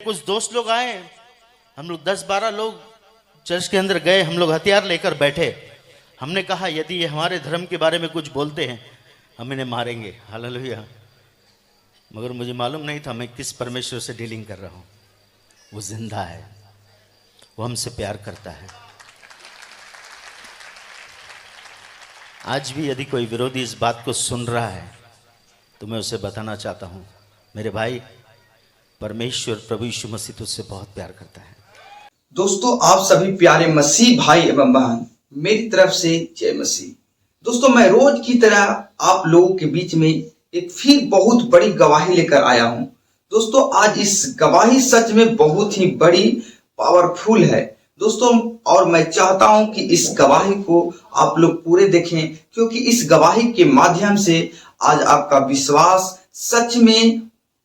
कुछ दोस्त लोग आए, हम लोग 10-12 लोग चर्च के अंदर गए, हम लोग हथियार लेकर बैठे। हमने कहा यदि ये हमारे धर्म के बारे में कुछ बोलते हैं हम इन्हें मारेंगे। हालेलुया। मगर मुझे मालूम नहीं था मैं किस परमेश्वर से डीलिंग कर रहा हूँ। वो जिंदा है, वो हमसे प्यार करता है। आज भी यदि कोई विरोधी इस बात को सुन रहा है तो मैं उसे बताना चाहता हूँ, मेरे भाई, परमेश्वर प्रभु यीशु मसीह तुझसे बहुत प्यार करता है। दोस्तों, आप सभी प्यारे मसीह भाई एवं बहन, मेरी तरफ से जय मसीह। दोस्तों, मैं रोज की तरह आप लोगों के बीच में एक फिर बहुत बड़ी गवाही लेकर आया हूं। दोस्तों, आज इस गवाही सच में बहुत ही बड़ी पावरफुल है दोस्तों, और मैं चाहता हूं कि इस गवाही को आप लोग पूरे देखें, क्योंकि इस गवाही के माध्यम से आज आपका विश्वास सच में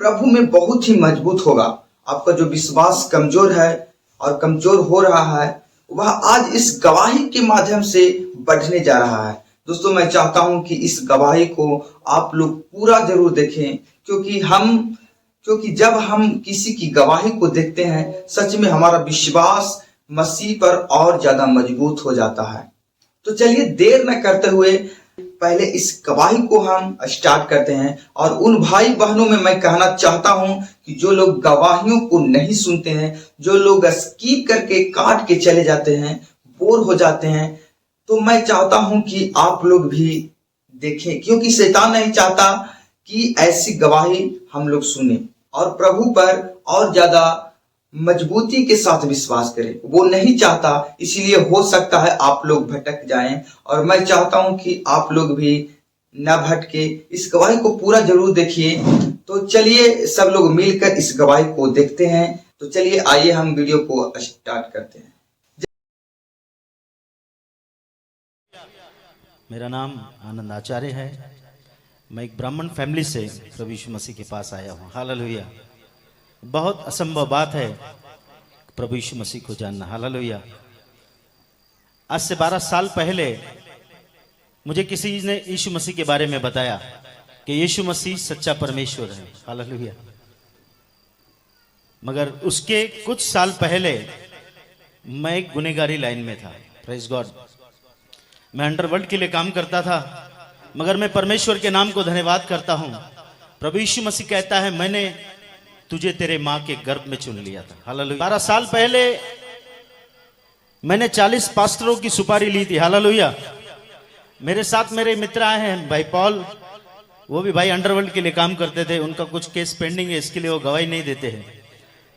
प्रभु में बहुत ही मजबूत होगा। आपका जो विश्वास कमजोर है और कमजोर हो रहा है, वह आज इस गवाही के माध्यम से बढ़ने जा रहा है। दोस्तों, मैं चाहता हूं कि इस गवाही को आप लोग पूरा जरूर देखें, क्योंकि जब हम किसी की गवाही को देखते हैं, सच में हमारा विश्वास मसीह पर और ज्यादा मजबूत हो जाता है। तो चलिए देर न करते हुए पहले इस गवाही को हम स्टार्ट करते हैं। और उन भाई बहनों में मैं कहना चाहता हूं कि जो लोग गवाहियों को नहीं सुनते हैं, जो लोग स्किप करके काट के चले जाते हैं, बोर हो जाते हैं, तो मैं चाहता हूं कि आप लोग भी देखें, क्योंकि शैतान नहीं चाहता कि ऐसी गवाही हम लोग सुने और प्रभु पर और ज्यादा मजबूती के साथ विश्वास करें। वो नहीं चाहता, इसीलिए हो सकता है आप लोग भटक जाएं, और मैं चाहता हूं कि आप लोग भी न भटके, इस गवाही को पूरा जरूर देखिए। तो चलिए सब लोग मिलकर इस गवाही को देखते हैं। तो चलिए आइए हम वीडियो को स्टार्ट करते हैं। मेरा नाम आनंद आचार्य है। मैं एक ब्राह्मण फैमिली से प्रभु यीशु मसीह के पास आया हूँ। हालेलुया। बहुत असंभव बात है प्रभु यीशु मसीह को जानना। हालेलुया। आज से 12 साल पहले मुझे किसी ने यीशु मसीह के बारे में बताया कि यीशु मसीह सच्चा परमेश्वर है। हालेलुया। मगर उसके कुछ साल पहले मैं एक गुनहगारी लाइन में था। Praise God. मैं अंडरवर्ल्ड के लिए काम करता था, मगर मैं परमेश्वर के नाम को धन्यवाद करता हूं। प्रभु यीशु मसीह कहता है, मैंने तुझे तेरे मां के गर्भ में चुन लिया था। हालेलुया। 12 साल पहले मैंने 40 पास्टरों की सुपारी ली थी। हालेलुया। मेरे साथ मेरे मित्र आए हैं, भाई पॉल, वो भी भाई अंडरवर्ल्ड के लिए काम करते थे। उनका कुछ केस पेंडिंग है, इसके लिए वो गवाही नहीं देते हैं।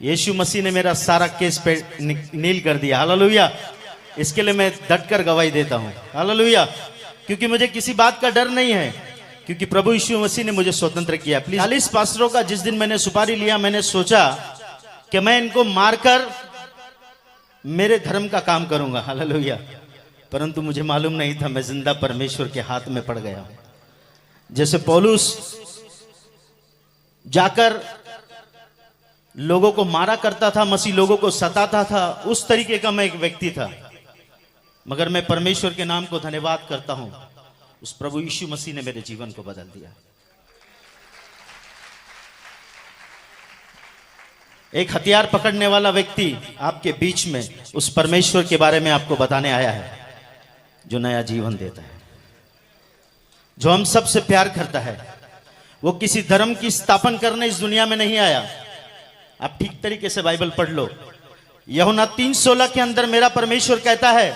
यीशु मसीह ने मेरा सारा केस नील कर दिया। हालेलुया। इसके लिए मैं डटकर गवाही देता हूं। हालेलुया। क्योंकि मुझे किसी बात का डर नहीं है, क्योंकि प्रभु यीशु मसीह ने मुझे स्वतंत्र किया। प्लीज 40 पास्टरों का जिस दिन मैंने सुपारी लिया, मैंने सोचा कि मैं इनको मारकर मेरे धर्म का काम करूंगा। हालेलुया। परंतु मुझे मालूम नहीं था मैं जिंदा परमेश्वर के हाथ में पड़ गया हूं। जैसे पौलुस जाकर लोगों को मारा करता था, मसीह लोगों को सताता था, उस तरीके का मैं एक व्यक्ति था। मगर मैं परमेश्वर के नाम को धन्यवाद करता हूं, उस प्रभु यीशु मसीह ने मेरे जीवन को बदल दिया। एक हथियार पकड़ने वाला व्यक्ति आपके बीच में उस परमेश्वर के बारे में आपको बताने आया है, जो नया जीवन देता है, जो हम सबसे प्यार करता है। वो किसी धर्म की स्थापना करने इस दुनिया में नहीं आया। आप ठीक तरीके से बाइबल पढ़ लो। यूहन्ना 3:16 के अंदर मेरा परमेश्वर कहता है,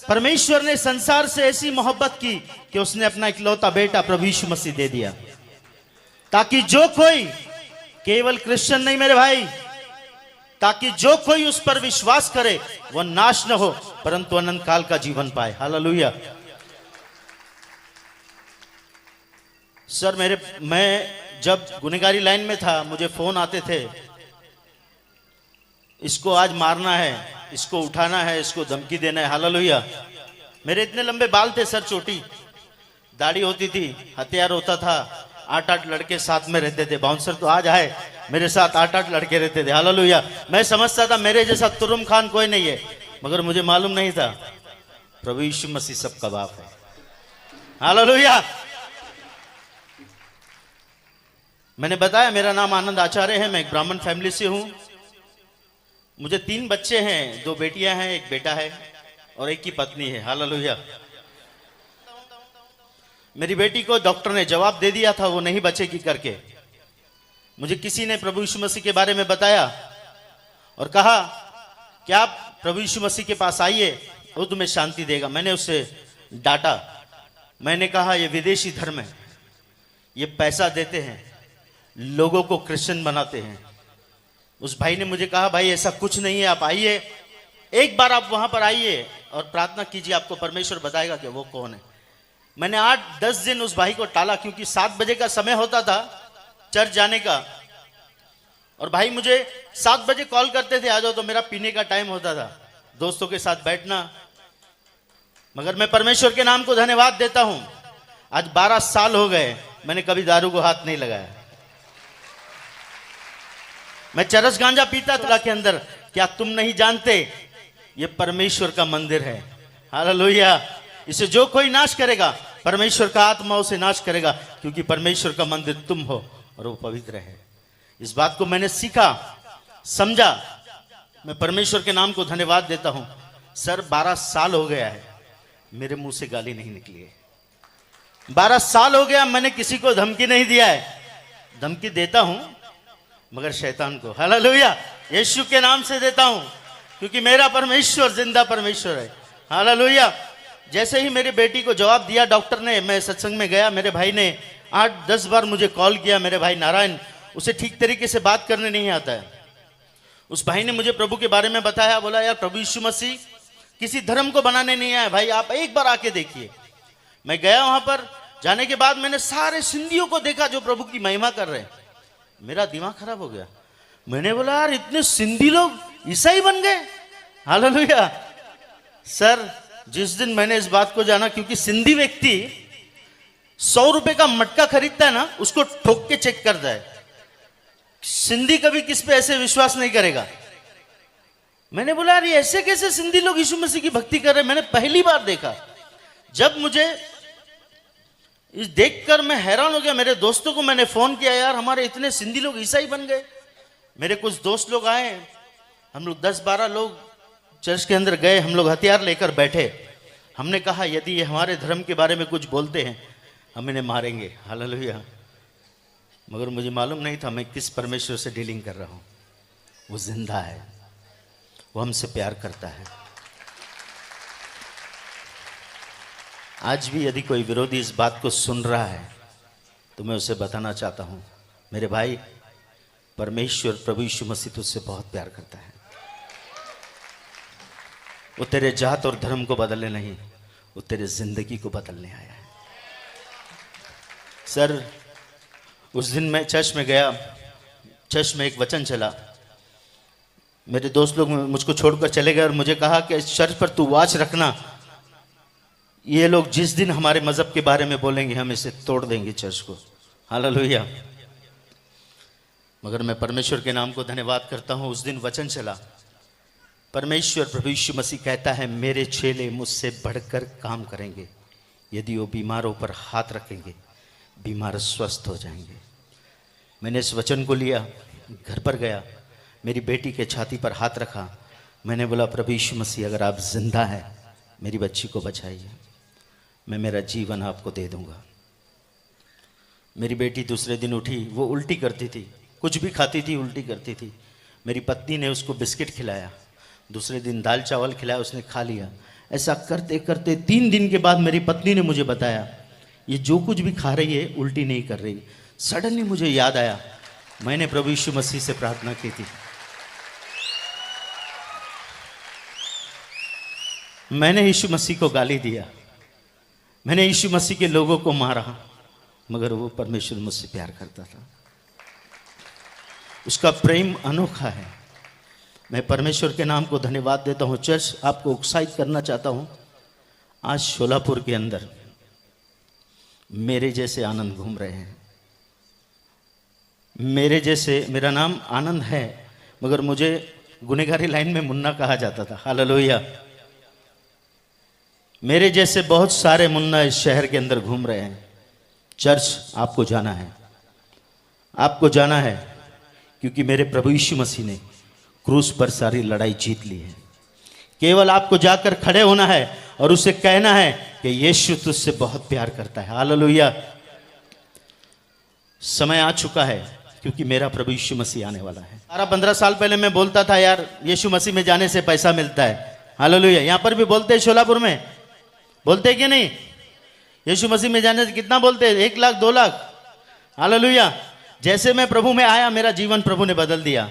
परमेश्वर ने संसार से ऐसी मोहब्बत की कि उसने अपना इकलौता बेटा प्रभु यीशु मसीह दे दिया, ताकि जो कोई, केवल क्रिश्चियन नहीं मेरे भाई, ताकि जो कोई उस पर विश्वास करे वह नाश न हो परंतु अनंत काल का जीवन पाए। हालेलुया। सर, मैं जब गुनहगारी लाइन में था, मुझे फोन आते थे, इसको आज मारना है, इसको उठाना है, इसको धमकी देना है। हालेलुया। मेरे इतने लंबे बाल थे सर, छोटी दाढ़ी होती थी, हथियार होता था, 8-8 लड़के साथ में रहते थे। बाउंसर तो आज आए, मेरे साथ 8-8 लड़के रहते थे। हालेलुया। मैं समझता था मेरे जैसा तुरुम खान कोई नहीं है, मगर मुझे मालूम नहीं था प्रभु यीशु मसीह सबका बाप है। हालेलुया। मैंने बताया मेरा नाम आनंद आचार्य है, मैं एक ब्राह्मण फैमिली से हूं। मुझे 3 बच्चे हैं, 2 बेटियां हैं, एक बेटा है और एक की पत्नी है। हालेलुया। मेरी बेटी को डॉक्टर ने जवाब दे दिया था वो नहीं बचेगी करके। मुझे किसी ने प्रभु यीशु मसीह के बारे में बताया और कहा कि आप प्रभु यीशु मसीह के पास आइए, वो तुम्हें शांति देगा। मैंने उससे डांटा। मैंने कहा ये विदेशी धर्म है, ये पैसा देते हैं, लोगों को क्रिश्चियन बनाते हैं। उस भाई ने मुझे कहा भाई ऐसा कुछ नहीं है, आप आइए, एक बार आप वहां पर आइए और प्रार्थना कीजिए, आपको परमेश्वर बताएगा कि वो कौन है। मैंने 8-10 दिन उस भाई को टाला, क्योंकि 7 बजे का समय होता था चर्च जाने का, और भाई मुझे 7 बजे कॉल करते थे आ जाओ, तो मेरा पीने का टाइम होता था, दोस्तों के साथ बैठना। मगर मैं परमेश्वर के नाम को धन्यवाद देता हूं, आज 12 साल हो गए मैंने कभी दारू को हाथ नहीं लगाया। मैं चरस गांजा पीता था के अंदर। क्या तुम नहीं जानते ये परमेश्वर का मंदिर है? हालेलुया। इसे जो कोई नाश करेगा परमेश्वर का आत्मा उसे नाश करेगा, क्योंकि परमेश्वर का मंदिर तुम हो और वो पवित्र है। इस बात को मैंने सीखा, समझा। मैं परमेश्वर के नाम को धन्यवाद देता हूं। सर 12 साल हो गया है मेरे मुंह से गाली नहीं निकली है। 12 साल हो गया मैंने किसी को धमकी नहीं दिया है। धमकी देता हूं मगर शैतान को, हालेलुया, यीशु के नाम से देता हूं, क्योंकि मेरा परमेश्वर जिंदा परमेश्वर है। हालेलुया। जैसे ही मेरी बेटी को जवाब दिया डॉक्टर ने, मैं सत्संग में गया। मेरे भाई ने 8-10 बार मुझे कॉल किया। मेरे भाई नारायण, उसे ठीक तरीके से बात करने नहीं आता है। उस भाई ने मुझे प्रभु के बारे में बताया, बोला यार प्रभु यीशु मसीह किसी धर्म को बनाने नहीं आया भाई, आप एक बार आके देखिए। मैं गया वहां पर। जाने के बाद मैंने सारे सिंधियों को देखा जो प्रभु की महिमा कर रहे हैं। मेरा दिमाग खराब हो गया। मैंने बोला यार इतने सिंधी लोग ईसाई बन गए। हालेलुया। सर जिस दिन मैंने इस बात को जाना, क्योंकि सिंधी व्यक्ति 100 रुपए का मटका खरीदता है ना, उसको ठोक के चेक करता है। सिंधी कभी किस पे ऐसे विश्वास नहीं करेगा। मैंने बोला यार ये ऐसे कैसे सिंधी लोग यीशु मसीह की भक्ति कर रहे हैं? मैंने पहली बार देखा। जब मुझे इस देखकर मैं हैरान हो गया। मेरे दोस्तों को मैंने फोन किया, यार हमारे इतने सिंधी लोग ईसाई बन गए। मेरे कुछ दोस्त लोग आए, हम लोग 10-12 लोग चर्च के अंदर गए। हम लोग हथियार लेकर बैठे। हमने कहा यदि ये हमारे धर्म के बारे में कुछ बोलते हैं हम इन्हें मारेंगे। हालेलुया। मगर मुझे मालूम नहीं था मैं किस परमेश्वर से डीलिंग कर रहा हूं। वो जिंदा है, वो हमसे प्यार करता है। आज भी यदि कोई विरोधी इस बात को सुन रहा है तो मैं उसे बताना चाहता हूं, मेरे भाई, परमेश्वर प्रभु यीशु मसीह तुझसे बहुत प्यार करता है। वो तेरे जात और धर्म को बदलने नहीं, वो तेरे जिंदगी को बदलने आया है। सर उस दिन मैं चर्च में गया। चर्च में एक वचन चला। मेरे दोस्त लोग मुझको छोड़कर चले गए और मुझे कहा कि चर्च पर तू वाच रखना, ये लोग जिस दिन हमारे मजहब के बारे में बोलेंगे हम इसे तोड़ देंगे चर्च को। हालेलुया। मगर मैं परमेश्वर के नाम को धन्यवाद करता हूं। उस दिन वचन चला, परमेश्वर प्रभु यीशु मसीह कहता है मेरे चेले मुझसे बढ़कर काम करेंगे। यदि वो बीमारों पर हाथ रखेंगे बीमार स्वस्थ हो जाएंगे। मैंने इस वचन को लिया, घर पर गया, मेरी बेटी के छाती पर हाथ रखा। मैंने बोला प्रभु यीशु मसीह अगर आप जिंदा हैं मेरी बच्ची को बचाइए, मैं मेरा जीवन आपको दे दूंगा। मेरी बेटी दूसरे दिन उठी, वो उल्टी करती थी, कुछ भी खाती थी उल्टी करती थी। मेरी पत्नी ने उसको बिस्किट खिलाया, दूसरे दिन दाल चावल खिलाया, उसने खा लिया। ऐसा करते करते 3 दिन के बाद मेरी पत्नी ने मुझे बताया ये जो कुछ भी खा रही है उल्टी नहीं कर रही। सडनली मुझे याद आया मैंने प्रभु यीशु मसीह से प्रार्थना की थी, मैंने यीशु मसीह को गाली दिया, मैंने यीशु मसीह के लोगों को मारा, मगर वो परमेश्वर मुझसे प्यार करता था। उसका प्रेम अनोखा है। मैं परमेश्वर के नाम को धन्यवाद देता हूँ। चर्च आपको उत्साहित करना चाहता हूँ, आज शोलापुर के अंदर मेरे जैसे आनंद घूम रहे हैं। मेरे जैसे, मेरा नाम आनंद है मगर मुझे गुनेगारी लाइन में मुन्ना कहा जाता था। हालेलुया। मेरे जैसे बहुत सारे मुन्ना इस शहर के अंदर घूम रहे हैं। चर्च आपको जाना है, आपको जाना है, क्योंकि मेरे प्रभु यीशु मसीह ने क्रूस पर सारी लड़ाई जीत ली है। केवल आपको जाकर खड़े होना है और उसे कहना है कि यीशु तुझसे बहुत प्यार करता है। हालेलुया। समय आ चुका है, क्योंकि मेरा प्रभु यीशु मसीह आने वाला है। 12-15 साल पहले मैं बोलता था यार यीशु मसीह में जाने से पैसा मिलता है। हालेलुया। यहाँ पर भी बोलते हैं, शोलापुर में बोलते हैं कि नहीं? यीशु मसीह में जाने से कितना बोलते हैं? 1 लाख 2 लाख। हालेलुया। जैसे मैं प्रभु में आया, मेरा जीवन प्रभु ने बदल दिया।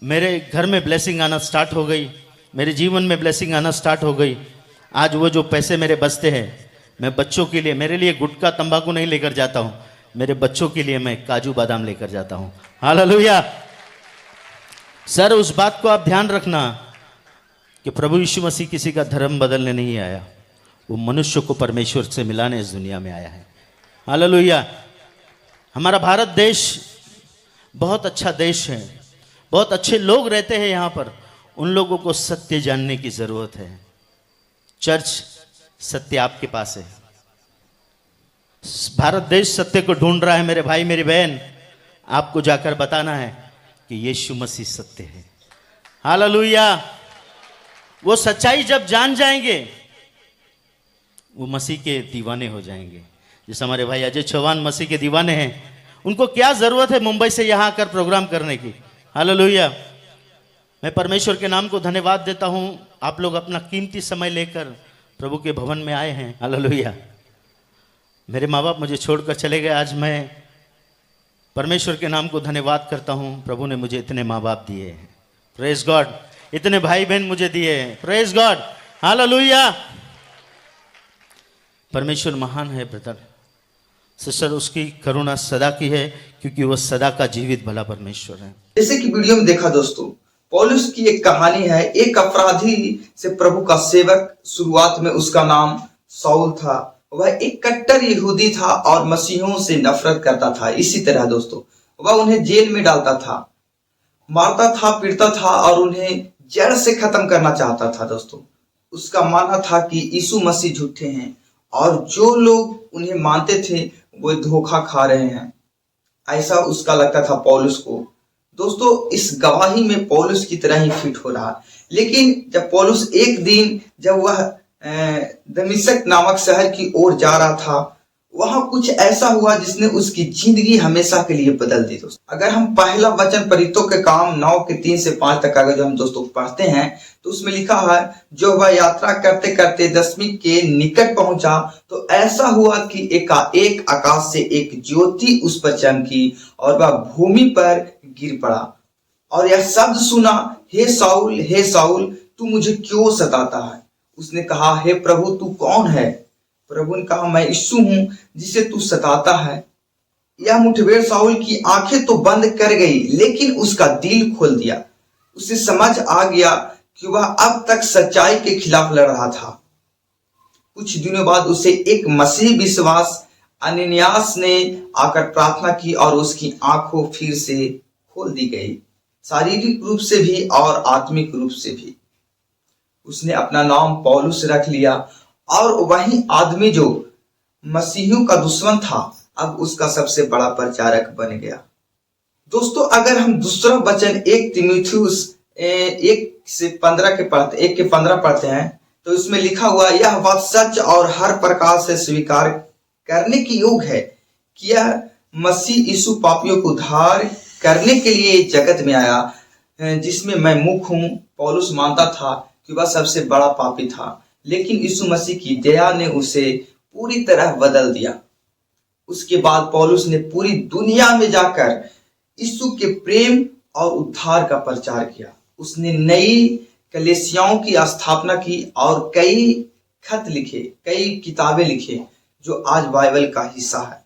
मेरे घर में ब्लेसिंग आना स्टार्ट हो गई, मेरे जीवन में ब्लेसिंग आना स्टार्ट हो गई। आज वो जो पैसे मेरे बचते हैं, मैं बच्चों के लिए, मेरे लिए गुटखा तंबाकू नहीं लेकर जाता हूँ, मेरे बच्चों के लिए मैं काजू बादाम लेकर जाता हूँ। हालेलुया। सर, उस बात को आप ध्यान रखना कि प्रभु यीशु मसीह किसी का धर्म बदलने नहीं आया, वो मनुष्य को परमेश्वर से मिलाने इस दुनिया में आया है। हालेलुया। हमारा भारत देश बहुत अच्छा देश है, बहुत अच्छे लोग रहते हैं यहाँ पर। उन लोगों को सत्य जानने की जरूरत है। चर्च, सत्य आपके पास है। भारत देश सत्य को ढूंढ रहा है। मेरे भाई मेरी बहन, आपको जाकर बताना है कि यीशु मसीह सत्य है। हालेलुया। वो सच्चाई जब जान जाएंगे, वो मसीह के दीवाने हो जाएंगे। जैसे हमारे भाई अजय चौहान मसीह के दीवाने हैं। उनको क्या जरूरत है मुंबई से यहाँ आकर प्रोग्राम करने की? हालेलुया। मैं परमेश्वर के नाम को धन्यवाद देता हूँ। आप लोग अपना कीमती समय लेकर प्रभु के भवन में आए हैं। हालेलुया। मेरे माँ बाप मुझे छोड़कर चले गए, आज मैं परमेश्वर के नाम को धन्यवाद करता हूँ। प्रभु ने मुझे इतने माँ बाप दिए हैं, प्रेज गॉड। इतने भाई बहन मुझे दिए हैं, प्रेज गॉड। हालेलुया। परमेश्वर महान है ब्रदर सिस्टर, उसकी करुणा सदा की है, क्योंकि वह सदा का जीवित भला परमेश्वर है। जैसे कि वीडियो में देखा दोस्तों, पौलुस की एक कहानी है। एक अपराधी से प्रभु का सेवक, शुरुआत में उसका नाम शाऊल था। वह एक कट्टर यहूदी था और मसीहों से नफरत करता था। इसी तरह दोस्तों, वह उन्हें जेल में डालता था, मारता था, पीटता था और उन्हें जड़ से खत्म करना चाहता था। दोस्तों, उसका मानना था कि यीशु मसीह झूठे हैं और जो लोग उन्हें मानते थे वो धोखा खा रहे हैं, ऐसा उसका लगता था पौलुस को। दोस्तों, इस गवाही में पौलुस की तरह ही फिट हो रहा। लेकिन जब पौलुस एक दिन जब वह दमिश्क नामक शहर की ओर जा रहा था, वहां कुछ ऐसा हुआ जिसने उसकी जिंदगी हमेशा के लिए बदल दी। दोस्तों, अगर हम पहला वचन प्रेरितों के काम 9:3-5 तक अगर जो हम दोस्तों पढ़ते हैं, तो उसमें लिखा है, जो वह यात्रा करते करते दमिश्क के निकट पहुंचा, तो ऐसा हुआ कि एकाएक आकाश से एक ज्योति उस पर चमकी और वह भूमि पर गिर पड़ा और यह शब्द सुना, हे साउल, तू मुझे क्यों सताता है? उसने कहा, हे प्रभु, तू कौन है? प्रभु ने कहा, मैं यीशु हूं जिसे तू सताता है। यह मुठभेड़ साउल की आंखें तो बंद कर गई, लेकिन उसका दिल खोल दिया। उसे समझ आ गया कि वह अब तक सच्चाई के खिलाफ लड़ रहा था। कुछ दिनों बाद उसे एक मसीह विश्वास अननियास ने आकर प्रार्थना की और उसकी आंखों फिर से खोल दी गई, शारीरिक रूप से भी और आत्मिक रूप से भी। उसने अपना नाम पौलुस रख लिया और वही आदमी जो मसीहियों का दुश्मन था, अब उसका सबसे बड़ा प्रचारक बन गया। दोस्तों, अगर हम दूसरा वचन 1 तीमुथियुस 1:15 पढ़ते हैं, तो इसमें लिखा हुआ, यह बात सच और हर प्रकार से स्वीकार करने की योग्य है कि यह मसीह यीशु पापियों को उद्धार करने के लिए जगत में आया, जिसमें मैं मुख्य हूं। पौलुस मानता था कि वह सबसे बड़ा पापी था, लेकिन यीशु मसीह की दया ने उसे पूरी तरह बदल दिया। उसके बाद पौलुस ने पूरी दुनिया में जाकर यीशु के प्रेम और उद्धार का प्रचार किया। उसने नई कलीसियाओं की स्थापना की और कई खत लिखे, कई किताबें लिखे, जो आज बाइबल का हिस्सा है।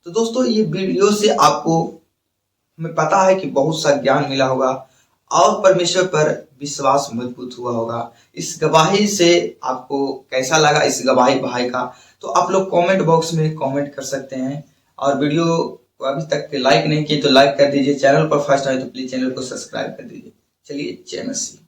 तो दोस्तों, ये वीडियो से आपको हमें पता है कि बहुत सा ज्ञान मिला होगा और परमेश्वर पर विश्वास मजबूत हुआ होगा। इस गवाही से आपको कैसा लगा, इस गवाही भाई का, तो आप लोग कमेंट बॉक्स में कमेंट कर सकते हैं। और वीडियो को अभी तक लाइक नहीं किए तो लाइक कर दीजिए, चैनल पर फर्स्ट आए तो प्लीज चैनल को सब्सक्राइब कर दीजिए। चलिए, जय मसीह।